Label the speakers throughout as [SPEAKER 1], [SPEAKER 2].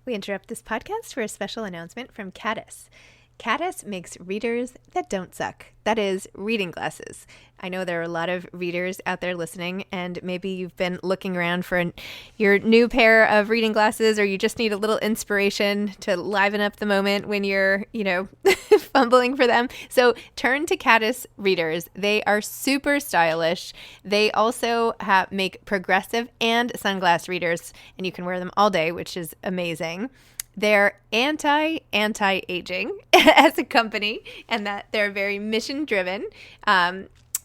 [SPEAKER 1] We interrupt this podcast for a special announcement from Caddis. Caddis makes readers that don't suck. That is, reading glasses. I know there are a lot of readers out there listening, and maybe you've been looking around for your new pair of reading glasses, or you just need a little inspiration to liven up the moment when you're, fumbling for them. So turn to Caddis readers. They are super stylish. They also make progressive and sunglass readers, and you can wear them all day, which is amazing. They're anti-aging as a company, and that they're very mission driven.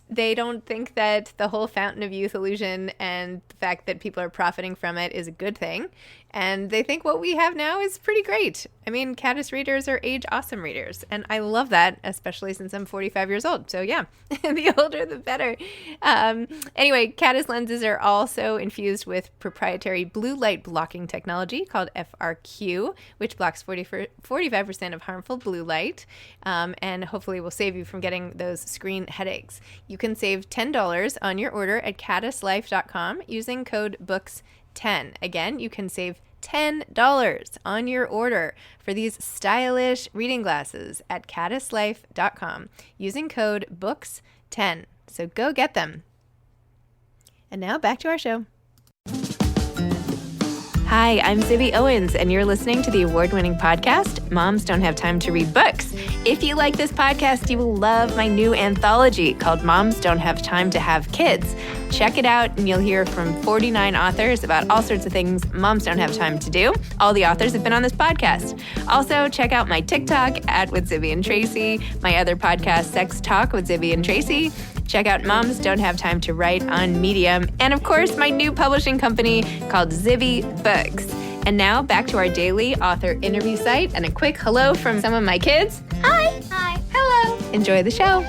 [SPEAKER 1] They don't think that the whole fountain of youth illusion and the fact that people are profiting from it is a good thing. And they think what we have now is pretty great. I mean, Caddis readers are age awesome readers. And I love that, especially since I'm 45 years old. So yeah, the older, the better. Anyway, Caddis lenses are also infused with proprietary blue light blocking technology called FRQ, which blocks 45% of harmful blue light. And hopefully will save you from getting those screen headaches. You can save $10 on your order at caddislife.com using code BOOKS10. Again, you can save $10 on your order for these stylish reading glasses at caddislife.com using code BOOKS10. So go get them. And now back to our show. Hi, I'm Zibby Owens, and you're listening to the award-winning podcast, Moms Don't Have Time to Read Books. If you like this podcast, you will love my new anthology called Moms Don't Have Time to Have Kids. Check it out, and you'll hear from 49 authors about all sorts of things moms don't have time to do. All the authors have been on this podcast. Also, check out my TikTok with Zibby and Tracy, my other podcast, Sex Talk with Zibby and Tracy. Check out Moms Don't Have Time to Write on Medium. And of course, my new publishing company called Zibby Books. And now back to our daily author interview site and a quick hello from some of my kids. Hi.
[SPEAKER 2] Hi.
[SPEAKER 1] Hello. Enjoy the show.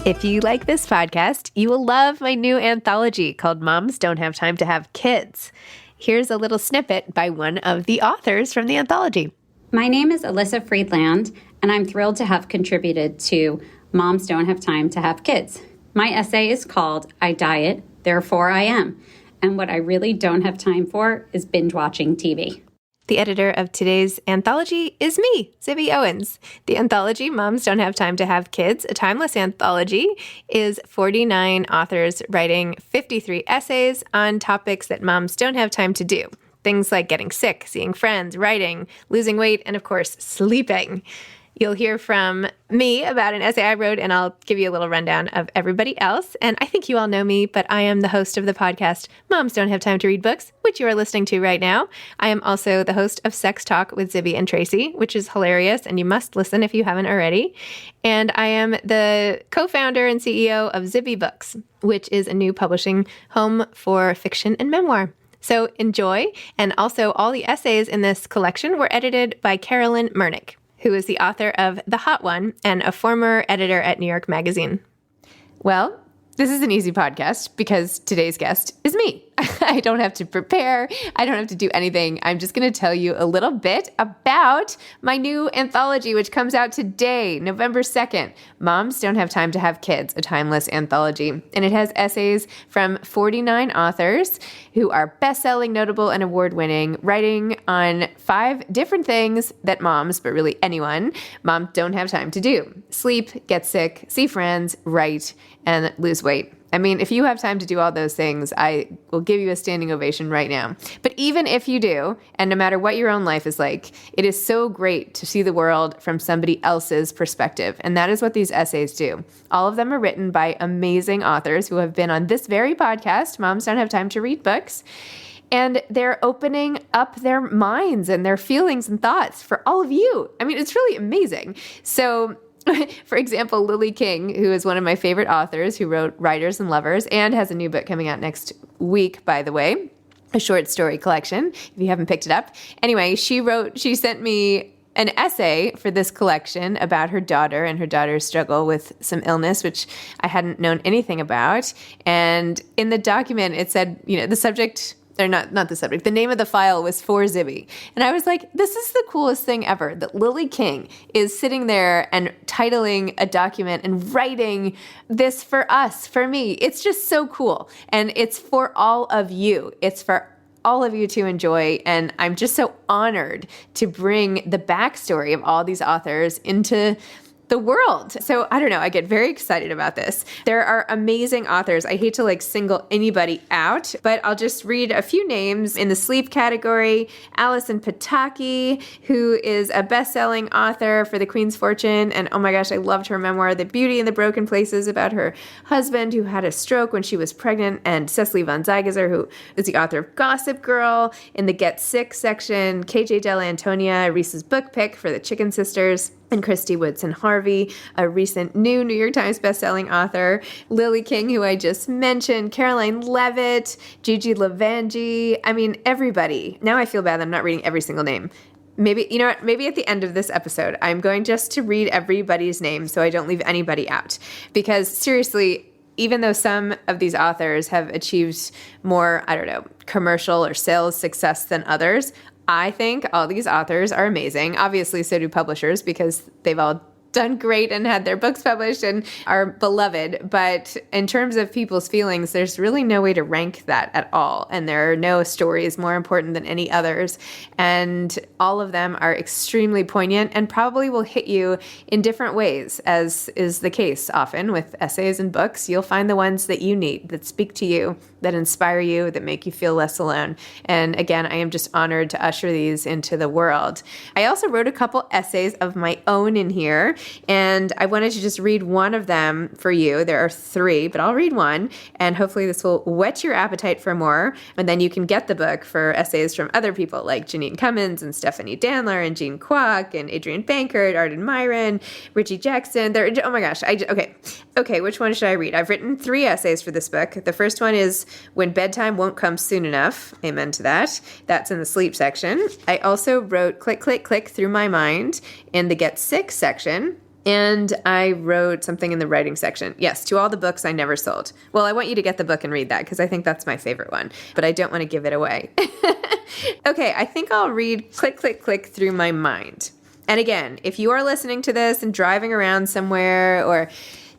[SPEAKER 1] If you like this podcast, you will love my new anthology called Moms Don't Have Time to Have Kids. Here's a little snippet by one of the authors from the anthology.
[SPEAKER 2] My name is Alyssa Friedland, and I'm thrilled to have contributed to Moms Don't Have Time to Have Kids. My essay is called I Diet, Therefore I Am, and what I really don't have time for is binge watching TV.
[SPEAKER 1] The editor of today's anthology is me, Zibby Owens. The anthology, Moms Don't Have Time to Have Kids, a timeless anthology, is 49 authors writing 53 essays on topics that moms don't have time to do. Things like getting sick, seeing friends, writing, losing weight, and of course, sleeping. You'll hear from me about an essay I wrote, and I'll give you a little rundown of everybody else. And I think you all know me, but I am the host of the podcast, Moms Don't Have Time to Read Books, which you are listening to right now. I am also the host of Sex Talk with Zibby and Tracy, which is hilarious, and you must listen if you haven't already. And I am the co-founder and CEO of Zibby Books, which is a new publishing home for fiction and memoir. So enjoy. And also all the essays in this collection were edited by Carolyn Mernick, who is the author of The Hot One and a former editor at New York Magazine. Well, this is an easy podcast because today's guest is me. I don't have to prepare. I don't have to do anything. I'm just going to tell you a little bit about my new anthology, which comes out today, November 2nd. Moms Don't Have Time to Have Kids, a timeless anthology. And it has essays from 49 authors who are best-selling, notable, and award-winning, writing on 5 different things that moms, but really anyone, moms don't have time to do. Sleep, get sick, see friends, write, and lose weight. I mean, if you have time to do all those things, I will give you a standing ovation right now. But even if you do, and no matter what your own life is like, it is so great to see the world from somebody else's perspective. And that is what these essays do. All of them are written by amazing authors who have been on this very podcast, Moms Don't Have Time to Read Books. And they're opening up their minds and their feelings and thoughts for all of you. I mean, it's really amazing. So, for example, Lily King, who is one of my favorite authors who wrote Writers and Lovers and has a new book coming out next week, by the way, a short story collection, if you haven't picked it up. Anyway, she sent me an essay for this collection about her daughter and her daughter's struggle with some illness, which I hadn't known anything about. And in the document, it said, the subject... Or not the subject. The name of the file was For Zibby. And I was like, this is the coolest thing ever, that Lily King is sitting there and titling a document and writing this for us, for me. It's just so cool. And it's for all of you. It's for all of you to enjoy. And I'm just so honored to bring the backstory of all these authors into the world. So I don't know, I get very excited about this. There are amazing authors. I hate to single anybody out, but I'll just read a few names in the sleep category. Alison Pataki, who is a best-selling author for The Queen's Fortune. And oh my gosh, I loved her memoir, The Beauty and the Broken Places, about her husband who had a stroke when she was pregnant. And Cecily von Ziegesar, who is the author of Gossip Girl. In the Get Sick section, KJ Dell'Antonia, Reese's book pick for The Chicken Sisters. And Christy Woodson Harvey, a recent New York Times bestselling author. Lily King, who I just mentioned. Caroline Levitt, Gigi Lavangi. I mean, everybody. Now I feel bad that I'm not reading every single name. Maybe, you know what? Maybe at the end of this episode, I'm going just to read everybody's name so I don't leave anybody out. Because seriously, even though some of these authors have achieved more, commercial or sales success than others, I think all these authors are amazing. Obviously, so do publishers because they've all done great and had their books published and are beloved. But in terms of people's feelings, there's really no way to rank that at all. And there are no stories more important than any others. And all of them are extremely poignant and probably will hit you in different ways, as is the case often with essays and books. You'll find the ones that you need, that speak to you, that inspire you, that make you feel less alone. And again, I am just honored to usher these into the world. I also wrote a couple essays of my own in here, and I wanted to just read one of them for you. There are 3, but I'll read one, and hopefully this will whet your appetite for more. And then you can get the book for essays from other people like Janine Cummins and Stephanie Danler and Jean Kwok and Adrienne Bankert, Arden Myron, Richie Jackson. Oh my gosh. Okay, which one should I read? I've written 3 essays for this book. The first one is When Bedtime Won't Come Soon Enough. Amen to that. That's in the sleep section. I also wrote Click, Click, Click Through My Mind in the Get Sick section. And I wrote something in the writing section. Yes, To All the Books I Never Sold. Well, I want you to get the book and read that because I think that's my favorite one, but I don't want to give it away. Okay, I think I'll read Click, Click, Click Through My Mind. And again, if you are listening to this and driving around somewhere or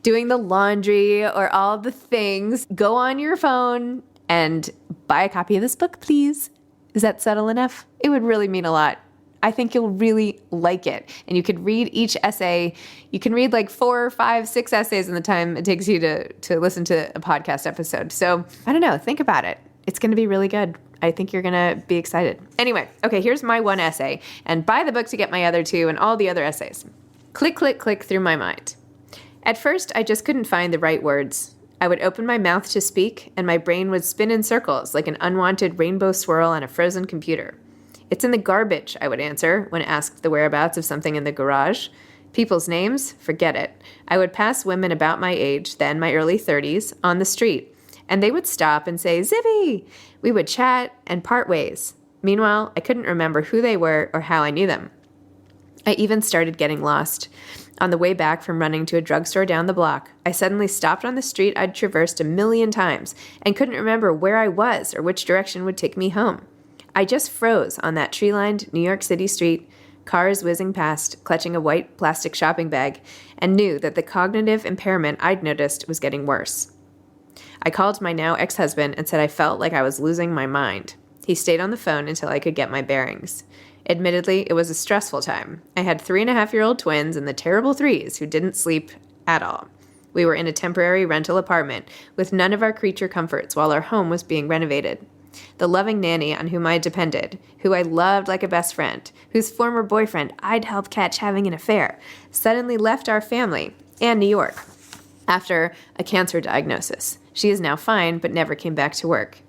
[SPEAKER 1] doing the laundry or all the things, go on your phone and buy a copy of this book, please. Is that subtle enough? It would really mean a lot. I think you'll really like it. And you could read each essay. You can read 4, 5, 6 essays in the time it takes you to listen to a podcast episode. So I don't know. Think about it. It's going to be really good. I think you're going to be excited. Anyway, okay, here's my one essay. And buy the book to get my other 2 and all the other essays. Click, click, click through my mind. At first, I just couldn't find the right words. I would open my mouth to speak, and my brain would spin in circles like an unwanted rainbow swirl on a frozen computer. It's in the garbage, I would answer when asked the whereabouts of something in the garage. People's names? Forget it. I would pass women about my age, then my early 30s, on the street, and they would stop and say, "Zibby!" We would chat and part ways. Meanwhile, I couldn't remember who they were or how I knew them. I even started getting lost. On the way back from running to a drugstore down the block, I suddenly stopped on the street I'd traversed a million times and couldn't remember where I was or which direction would take me home. I just froze on that tree-lined New York City street, cars whizzing past, clutching a white plastic shopping bag, and knew that the cognitive impairment I'd noticed was getting worse. I called my now ex-husband and said I felt like I was losing my mind. He stayed on the phone until I could get my bearings. Admittedly, it was a stressful time. I had 3.5-year-old twins in the terrible 3s who didn't sleep at all. We were in a temporary rental apartment with none of our creature comforts while our home was being renovated. The loving nanny on whom I depended, who I loved like a best friend, whose former boyfriend I'd helped catch having an affair, suddenly left our family and New York after a cancer diagnosis. She is now fine, but never came back to work.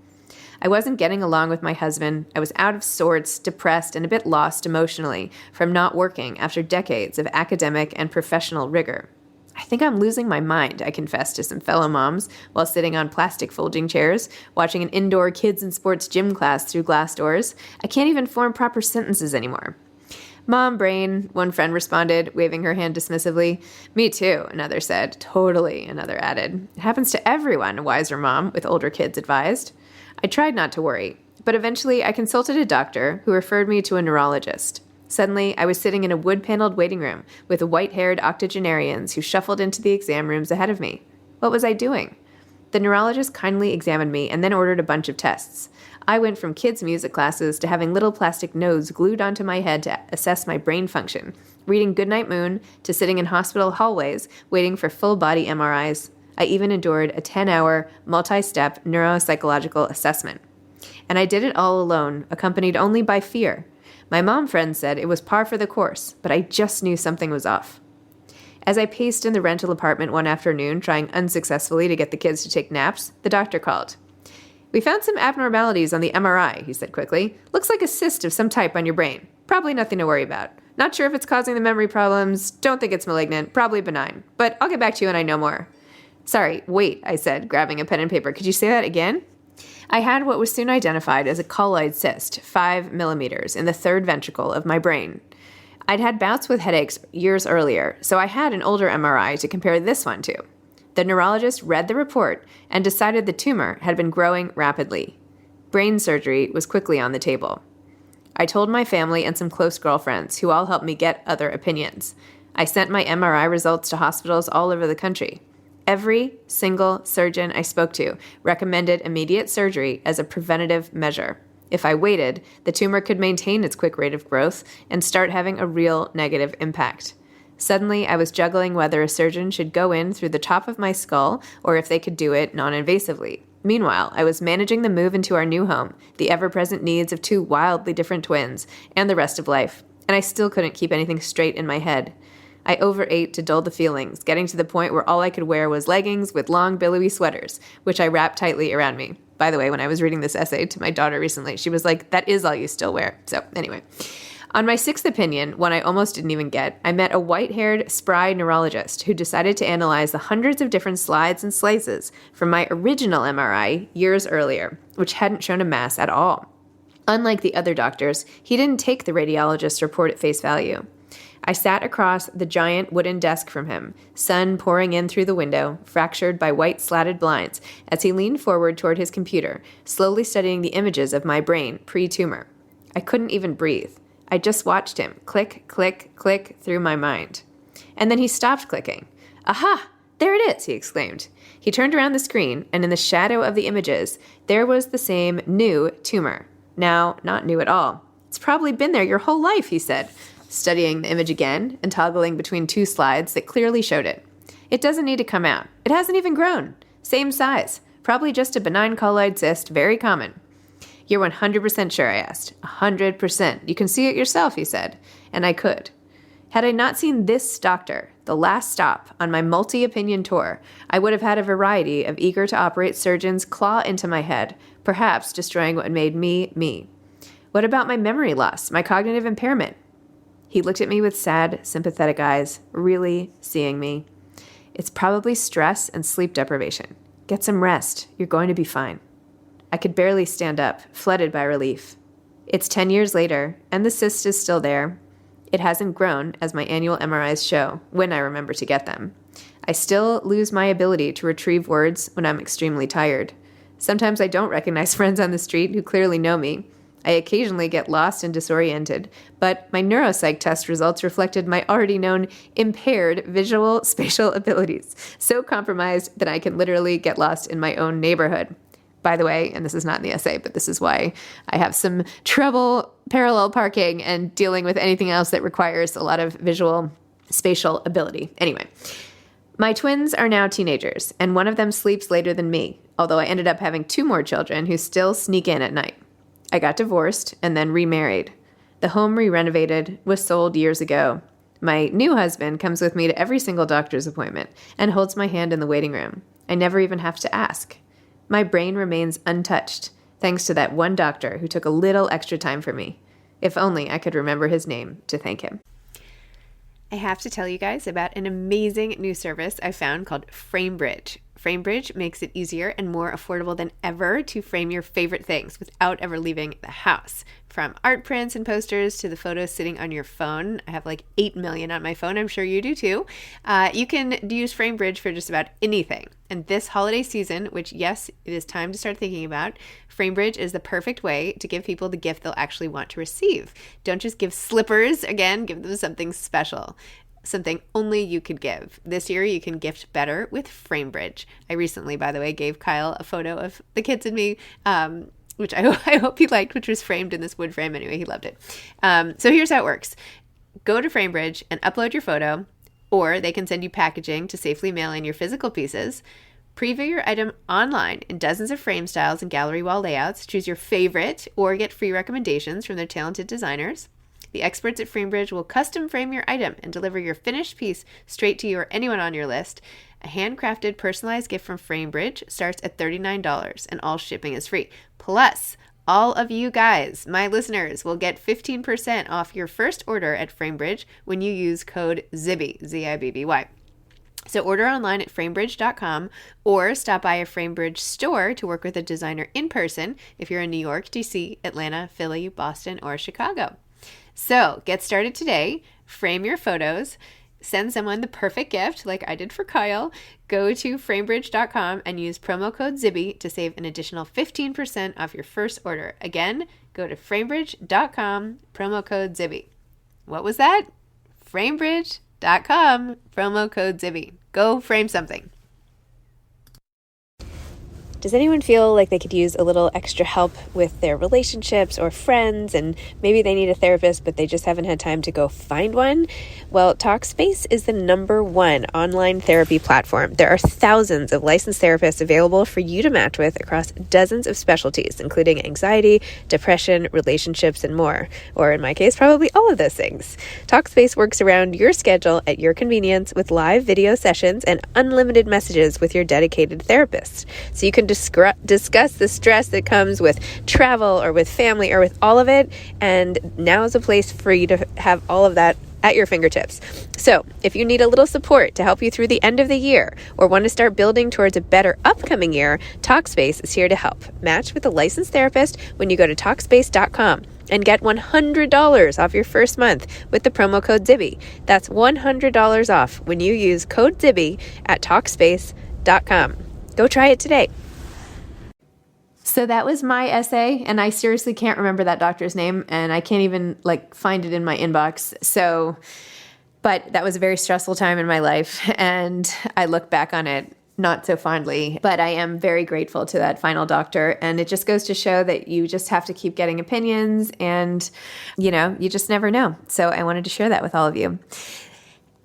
[SPEAKER 1] I wasn't getting along with my husband. I was out of sorts, depressed, and a bit lost emotionally from not working after decades of academic and professional rigor. I think I'm losing my mind, I confessed to some fellow moms while sitting on plastic folding chairs, watching an indoor kids and sports gym class through glass doors. I can't even form proper sentences anymore. Mom brain, one friend responded, waving her hand dismissively. Me too, another said. Totally, another added. It happens to everyone, a wiser mom with older kids advised. I tried not to worry, but eventually I consulted a doctor who referred me to a neurologist. Suddenly, I was sitting in a wood-paneled waiting room with white-haired octogenarians who shuffled into the exam rooms ahead of me. What was I doing? The neurologist kindly examined me and then ordered a bunch of tests. I went from kids' music classes to having little plastic nodes glued onto my head to assess my brain function, reading Goodnight Moon to sitting in hospital hallways waiting for full-body MRIs. I even endured a 10-hour, multi-step neuropsychological assessment. And I did it all alone, accompanied only by fear. My mom friend said it was par for the course, but I just knew something was off. As I paced in the rental apartment one afternoon, trying unsuccessfully to get the kids to take naps, the doctor called. "We found some abnormalities on the MRI," he said quickly. "Looks like a cyst of some type on your brain. Probably nothing to worry about. Not sure if it's causing the memory problems. Don't think it's malignant. Probably benign. But I'll get back to you when I know more." "Sorry, wait," I said, grabbing a pen and paper. "Could you say that again?" I had what was soon identified as a colloid cyst, 5 millimeters, in the third ventricle of my brain. I'd had bouts with headaches years earlier, so I had an older MRI to compare this one to. The neurologist read the report and decided the tumor had been growing rapidly. Brain surgery was quickly on the table. I told my family and some close girlfriends, who all helped me get other opinions. I sent my MRI results to hospitals all over the country. Every single surgeon I spoke to recommended immediate surgery as a preventative measure. If I waited, the tumor could maintain its quick rate of growth and start having a real negative impact. Suddenly, I was juggling whether a surgeon should go in through the top of my skull or if they could do it non-invasively. Meanwhile, I was managing the move into our new home, the ever-present needs of 2 wildly different twins, and the rest of life, and I still couldn't keep anything straight in my head. I overate to dull the feelings, getting to the point where all I could wear was leggings with long, billowy sweaters, which I wrapped tightly around me. By the way, when I was reading this essay to my daughter recently, she was like, "That is all you still wear." So anyway, on my 6th opinion, one I almost didn't even get, I met a white-haired, spry neurologist who decided to analyze the hundreds of different slides and slices from my original MRI years earlier, which hadn't shown a mass at all. Unlike the other doctors, he didn't take the radiologist's report at face value. I sat across the giant wooden desk from him, sun pouring in through the window, fractured by white slatted blinds, as he leaned forward toward his computer, slowly studying the images of my brain pre-tumor. I couldn't even breathe. I just watched him click, click, click through my mind. And then he stopped clicking. "Aha! There it is!" he exclaimed. He turned around the screen, and in the shadow of the images, there was the same new tumor. Now, not new at all. "It's probably been there your whole life," he said, studying the image again and toggling between 2 slides that clearly showed it. "It doesn't need to come out. It hasn't even grown. Same size. Probably just a benign colloid cyst, very common." "You're 100% sure?" I asked. 100%. "You can see it yourself," he said. And I could. Had I not seen this doctor, the last stop on my multi-opinion tour, I would have had a variety of eager-to-operate surgeons claw into my head, perhaps destroying what made me, me. What about my memory loss, my cognitive impairment? He looked at me with sad, sympathetic eyes, really seeing me. "It's probably stress and sleep deprivation. Get some rest. You're going to be fine." I could barely stand up, flooded by relief. It's 10 years later, and the cyst is still there. It hasn't grown, as my annual MRIs show, when I remember to get them. I still lose my ability to retrieve words when I'm extremely tired. Sometimes I don't recognize friends on the street who clearly know me. I occasionally get lost and disoriented, but my neuropsych test results reflected my already known impaired visual spatial abilities, so compromised that I can literally get lost in my own neighborhood. By the way, and this is not in the essay, but this is why I have some trouble parallel parking and dealing with anything else that requires a lot of visual spatial ability. Anyway, my twins are now teenagers, and one of them sleeps later than me, although I ended up having 2 more children who still sneak in at night. I got divorced and then remarried. The home we renovated was sold years ago. My new husband comes with me to every single doctor's appointment and holds my hand in the waiting room. I never even have to ask. My brain remains untouched, thanks to that one doctor who took a little extra time for me. If only I could remember his name to thank him. I have to tell you guys about an amazing new service I found called FrameBridge. FrameBridge makes it easier and more affordable than ever to frame your favorite things without ever leaving the house. From art prints and posters to the photos sitting on your phone. I have like 8 million on my phone. I'm sure you do too. You can use FrameBridge for just about anything. And this holiday season, which yes, it is time to start thinking about, FrameBridge is the perfect way to give people the gift they'll actually want to receive. Don't just give slippers. Again, give them something special. something only you could give. This year, you can gift better with FrameBridge. I recently, by the way, gave Kyle a photo of the kids and me, which I hope he liked, which was framed in this wood frame. Anyway, he loved it. So here's how it works. Go to FrameBridge and upload your photo, or they can send you packaging to safely mail in your physical pieces. Preview your item online in dozens of frame styles and gallery wall layouts. Choose your favorite or get free recommendations from their talented designers. The experts at FrameBridge will custom frame your item and deliver your finished piece straight to you or anyone on your list. A handcrafted, personalized gift from FrameBridge starts at $39, and all shipping is free. Plus, all of you guys, my listeners, will get 15% off your first order at FrameBridge when you use code ZIBBY, Z-I-B-B-Y. So order online at framebridge.com or stop by a FrameBridge store to work with a designer in person if you're in New York, DC, Atlanta, Philly, Boston, or Chicago. So get started today, frame your photos, send someone the perfect gift like I did for Kyle. Go to framebridge.com and use promo code ZIBBY to save an additional 15% off your first order. Again, go to framebridge.com, promo code ZIBBY. What was that? Framebridge.com, promo code ZIBBY. Go frame something. Does anyone feel like they could use a little extra help with their relationships or friends, and maybe they need a therapist, but they just haven't had time to go find one? Well, Talkspace is the #1 online therapy platform. There are thousands of licensed therapists available for you to match with across dozens of specialties, including anxiety, depression, relationships, and more. Or in my case, probably all of those things. Talkspace works around your schedule at your convenience with live video sessions and unlimited messages with your dedicated therapist. So you can discuss the stress that comes with travel or with family or with all of it. And now is a place for you to have all of that at your fingertips. So if you need a little support to help you through the end of the year or want to start building towards a better upcoming year, Talkspace is here to help. Match with a licensed therapist when you go to Talkspace.com and get $100 off your first month with the promo code ZIBBY. That's $100 off when you use code ZIBBY at Talkspace.com. Go try it today. So that was my essay, and I seriously can't remember that doctor's name, and I can't even find it in my inbox. But that was a very stressful time in my life, and I look back on it not so fondly, but I am very grateful to that final doctor. And it just goes to show that you just have to keep getting opinions, and you just never know. So I wanted to share that with all of you.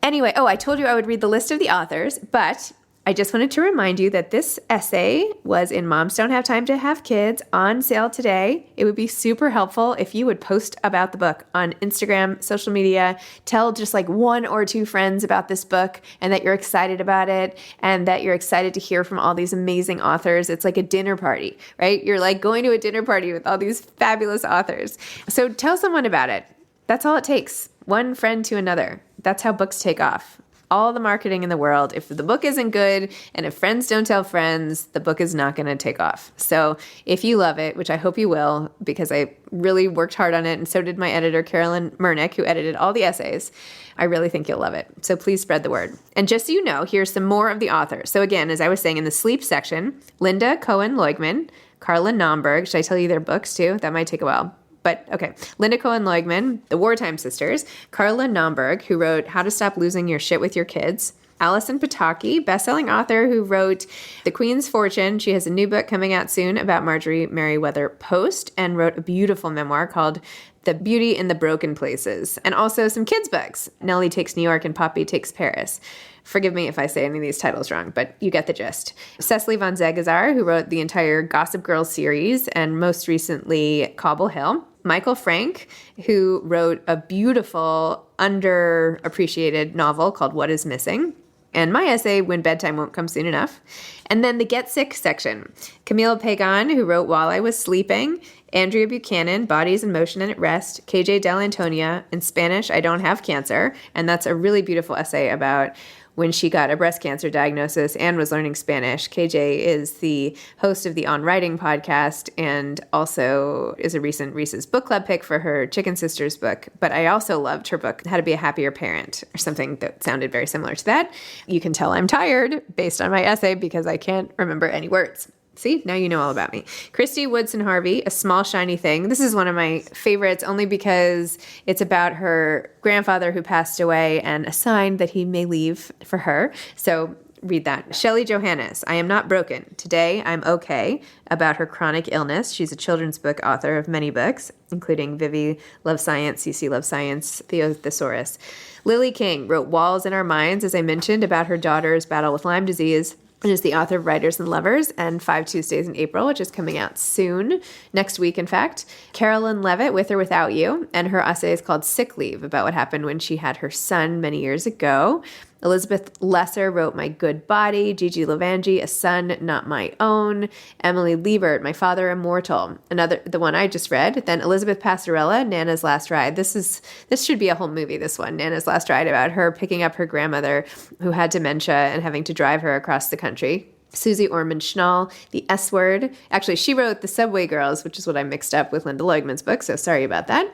[SPEAKER 1] Anyway, I told you I would read the list of the authors, but I just wanted to remind you that this essay was in Moms Don't Have Time to Have Kids on sale today. It would be super helpful if you would post about the book on Instagram, social media, tell just one or two friends about this book and that you're excited about it and that you're excited to hear from all these amazing authors. It's like a dinner party, right? You're going to a dinner party with all these fabulous authors. So tell someone about it. That's all it takes. One friend to another. That's how books take off. All the marketing in the world. If the book isn't good and if friends don't tell friends, the book is not going to take off. So if you love it, which I hope you will, because I really worked hard on it, and so did my editor, Carolyn Murnick, who edited all the essays, I really think you'll love it. So please spread the word. And just so you know, here's some more of the authors. So again, as I was saying, in the sleep section, Linda Cohen-Leugman, Carla Naumburg. Should I tell you their books too? That might take a while. But okay, Linda Cohen-Leugman, the Wartime Sisters, Carla Naumburg, who wrote How to Stop Losing Your Shit with Your Kids, Allison Pataki, bestselling author who wrote The Queen's Fortune. She has a new book coming out soon about Marjorie Merriweather Post, and wrote a beautiful memoir called The Beauty in the Broken Places, and also some kids' books, Nellie Takes New York and Poppy Takes Paris. Forgive me if I say any of these titles wrong, but you get the gist. Cecily von Zegazar, who wrote the entire Gossip Girl series, and most recently Cobble Hill. Michael Frank, who wrote a beautiful, underappreciated novel called What is Missing. And my essay, When Bedtime Won't Come Soon Enough. And then the Get Sick section. Camille Pagan, who wrote While I Was Sleeping. Andrea Buchanan, Bodies in Motion and at Rest. KJ Del Antonia, in Spanish, I Don't Have Cancer. And that's a really beautiful essay about when she got a breast cancer diagnosis and was learning Spanish. KJ is the host of the On Writing podcast and also is a recent Reese's Book Club pick for her Chicken Sisters book. But I also loved her book, How to Be a Happier Parent, or something that sounded very similar to that. You can tell I'm tired based on my essay because I can't remember any words. See, now you know all about me. Christy Woodson Harvey, A Small Shiny Thing. This is one of my favorites only because it's about her grandfather who passed away and a sign that he may leave for her. So read that. Shelley Johannes, I Am Not Broken. Today, I'm Okay, about her chronic illness. She's a children's book author of many books, including Vivi Loves Science, CC Loves Science, Theo Thesaurus. Lily King wrote Walls in Our Minds, as I mentioned, about her daughter's battle with Lyme disease, and is the author of Writers and Lovers and 5 Tuesdays in April, which is coming out soon, next week, in fact. Carolyn Levitt, With or Without You, and her essay is called Sick Leave, about what happened when she had her son many years ago. Elizabeth Lesser wrote My Good Body. Gigi Lavangi, A Son Not My Own. Emily Liebert, My Father Immortal. The one I just read. Then Elizabeth Pastorella, Nana's Last Ride. This should be a whole movie, this one, Nana's Last Ride, about her picking up her grandmother who had dementia and having to drive her across the country. Susie Orman Schnall, The S Word. Actually, she wrote The Subway Girls, which is what I mixed up with Linda Leugman's book, so sorry about that.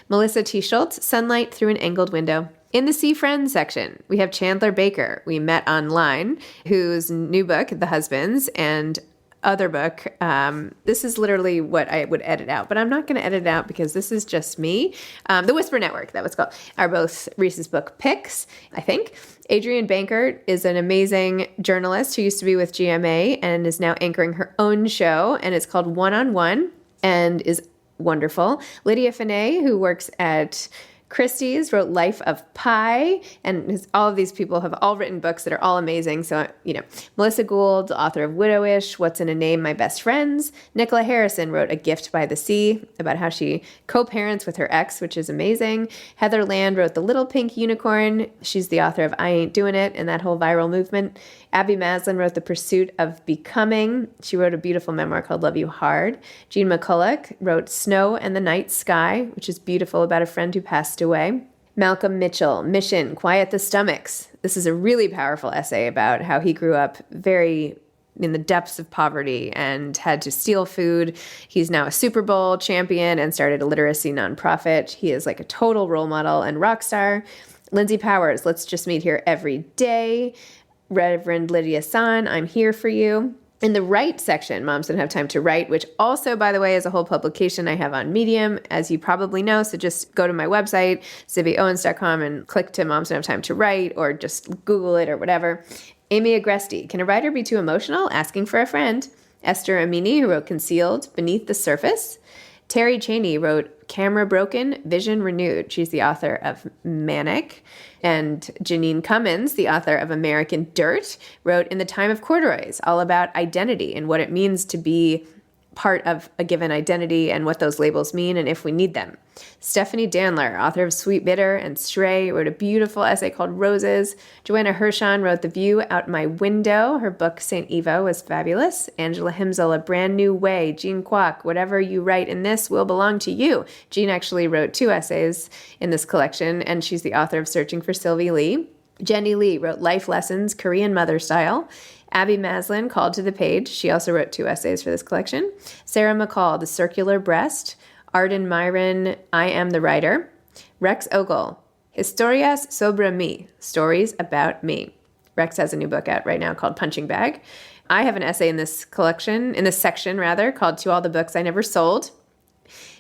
[SPEAKER 1] Melissa T. Schultz, Sunlight Through an Angled Window. In the See Friends section, we have Chandler Baker. We met online, whose new book, The Husbands, and other book, this is literally what I would edit out, but I'm not going to edit it out because this is just me. The Whisper Network, that was called, are both Reese's book picks, I think. Adrienne Bankert is an amazing journalist who used to be with GMA and is now anchoring her own show, and it's called One on One and is wonderful. Lydia Finet, who works at Christie's, wrote Life of Pi, and all of these people have all written books that are all amazing. So, Melissa Gould, author of Widowish, What's in a Name, My Best Friends. Nicola Harrison wrote A Gift by the Sea, about how she co-parents with her ex, which is amazing. Heather Land wrote The Little Pink Unicorn. She's the author of I Ain't Doing It and that whole viral movement. Abby Maslin wrote The Pursuit of Becoming. She wrote a beautiful memoir called Love You Hard. Jean McCulloch wrote Snow and the Night Sky, which is beautiful, about a friend who passed away. Malcolm Mitchell, Mission, Quiet the Stomachs. This is a really powerful essay about how he grew up very in the depths of poverty and had to steal food. He's now a Super Bowl champion and started a literacy nonprofit. He is like a total role model and rock star. Lindsay Powers, Let's Just Meet Here Every Day. Reverend Lydia San, I'm Here for You. In the Write section, Moms Don't Have Time to Write, which also, by the way, is a whole publication I have on Medium, as you probably know. So just go to my website, zibbyowens.com, and click to Moms Don't Have Time to Write, or just Google it or whatever. Amy Agresti, Can a Writer Be Too Emotional? Asking for a Friend. Esther Amini, who wrote Concealed, Beneath the Surface. Terry Cheney wrote Camera Broken, Vision Renewed. She's the author of Manic. And Janine Cummins, the author of American Dirt, wrote In the Time of Corduroys, all about identity and what it means to be part of a given identity and what those labels mean and if we need them. Stephanie Dandler, author of Sweet Bitter and Stray, wrote a beautiful essay called Roses. Joanna Hirshon wrote The View Out My Window. Her book, St. Eva, was fabulous. Angela Himzel, A Brand New Way. Jean Kwok, Whatever You Write in This Will Belong to You. Jean actually wrote 2 essays in this collection, and she's the author of Searching for Sylvie Lee. Jenny Lee wrote Life Lessons, Korean Mother Style. Abby Maslin, Called to the Page. She also wrote 2 essays for this collection. Sarah McCall, The Circular Breast. Arden Myron, I Am the Writer. Rex Ogle, Historias sobre mí, Stories About Me. Rex has a new book out right now called Punching Bag. I have an essay in this section, called To All the Books I Never Sold.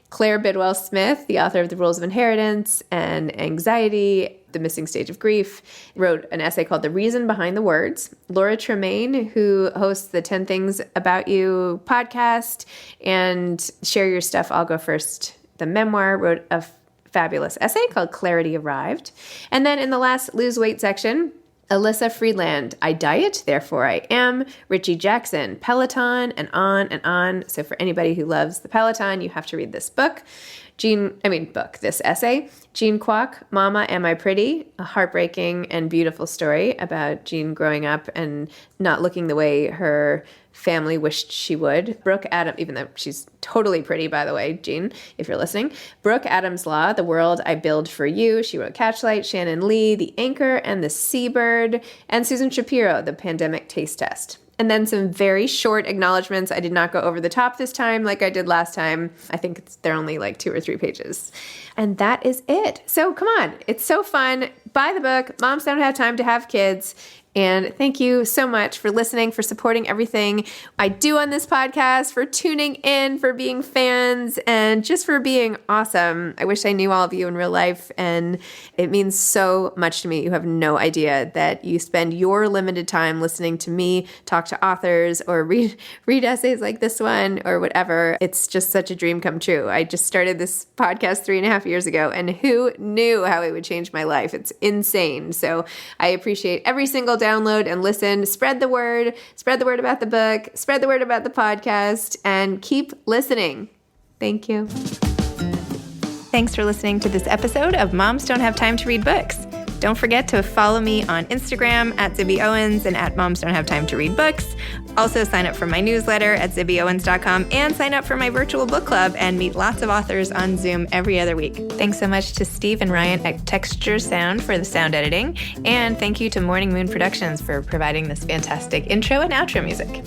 [SPEAKER 1] Claire Bidwell Smith, the author of The Rules of Inheritance and Anxiety, The Missing Stage of Grief, wrote an essay called The Reason Behind the Words. Laura Tremaine, who hosts the 10 Things About You podcast and Share Your Stuff, I'll Go First, the memoir, wrote a fabulous essay called Clarity Arrived. And then in the last Lose Weight section, Alyssa Friedland, I Diet, Therefore I Am. Richie Jackson, Peloton, and on and on. So for anybody who loves the Peloton, you have to read this this essay. Jean Kwok, Mama, Am I Pretty? A heartbreaking and beautiful story about Jean growing up and not looking the way her family wished she would. Brooke Adams, even though she's totally pretty, by the way, Jean, if you're listening. Brooke Adams Law, The World I Build for You. She wrote Catchlight. Shannon Lee, The Anchor and the Seabird. And Susan Shapiro, The Pandemic Taste Test. And then some very short acknowledgments. I did not go over the top this time like I did last time. I think they're only like 2 or 3 pages. And that is it. So come on. It's so fun. Buy the book. Moms Don't Have Time to Have Kids. And thank you so much for listening, for supporting everything I do on this podcast, for tuning in, for being fans, and just for being awesome. I wish I knew all of you in real life, and it means so much to me. You have no idea that you spend your limited time listening to me talk to authors or read essays like this one or whatever. It's just such a dream come true. I just started this podcast 3.5 years ago, and who knew how it would change my life? It's insane. So I appreciate every single download and listen. Spread the word about the book, spread the word about the podcast, and keep listening. Thank you. Thanks for listening to this episode of Moms Don't Have Time to Read Books. Don't forget to follow me on Instagram at Zibby Owens and at Moms Don't Have Time to Read Books. Also sign up for my newsletter at zibbyowens.com and sign up for my virtual book club and meet lots of authors on Zoom every other week. Thanks so much to Steve and Ryan at Texture Sound for the sound editing. And thank you to Morning Moon Productions for providing this fantastic intro and outro music.